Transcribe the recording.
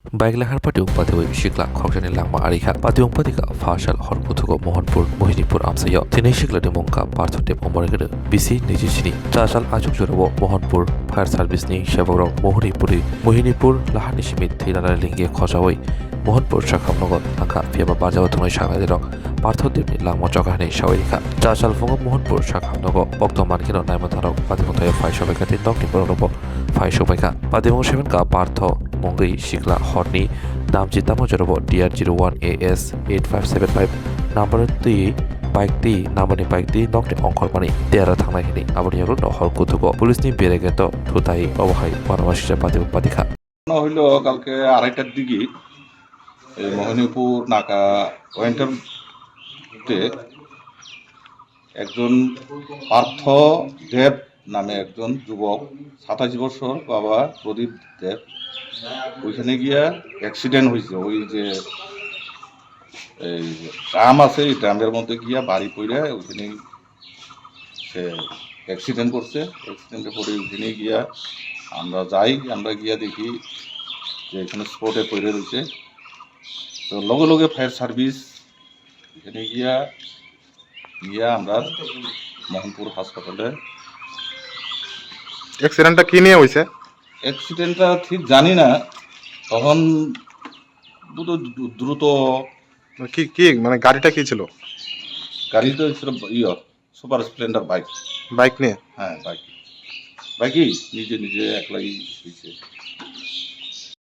Baiklah Padung Patuwi Shikla Khokjani Langma Arika Padung Patika Fashal Horkutugo Mohanpur Mohidipur Amsayo Tini Shikla de Monka Partho de Omorgade BC Nijishini Chasal Ajok Jorobo Mohanpur Fire Service Ni Shaboro Mohinipur Lahani Shimit Tilana Lingi Khosawai Mohanpur Shakamnogot Naka Fiaba Bajawa Tunai Shangadirok Partho de Langma Jogahani Shawika Chasal Fungo Mohanpur Shakamnogo Bokto Mankino Naimatarok Patimotoya Fai Shobekati Dokni Borobo Fai Shobeka Padimong Shevenka Partho Mongai Shikla Horni Namji Tamojorobo DR01AS 8575 number 3 bike T number ni bike T nokte ongkol mani tera thangnai hini aboni yoro no hol kutugo police ni beregeto thutai obahai paramashija patika হইল কালকে আড়াইটার দিকে এই মোহিনীপুর নাকা পয়েন্টারতে একজন পার্থ দেব নামে একজন যুবক 27 বছর বাবা প্রদীপ দেব ওইখানে গিয়া অ্যাক্সিডেন্ট হয়েছে। ওই যে এই ট্রাম আছে এই ট্রামের মধ্যে গিয়া বাড়ি পড়ে ওইখানে সে অ্যাক্সিডেন্ট করছে। অ্যাক্সিডেন্টে পরে ওইখানে গিয়া আমরা গিয়া দেখি যে এখানে স্পটে পড়ে রয়েছে। তো লগে লগে ফায়ার সার্ভিস এখানে গিয়া আমরা মোহনপুর হাসপাতালে। অ্যাক্সিডেন্টটা কি নিয়ে হয়েছে? অ্যাক্সিডেন্টটা ঠিক জানি না, তখন দ্রুত কি কি মানে গাড়িটা কি ছিল? গাড়ি তো ছিল সুপার স্প্লেন্ডার বাইক। বাইক নিয়ে? হ্যাঁ বাইকই নিজে একলাই হয়েছে।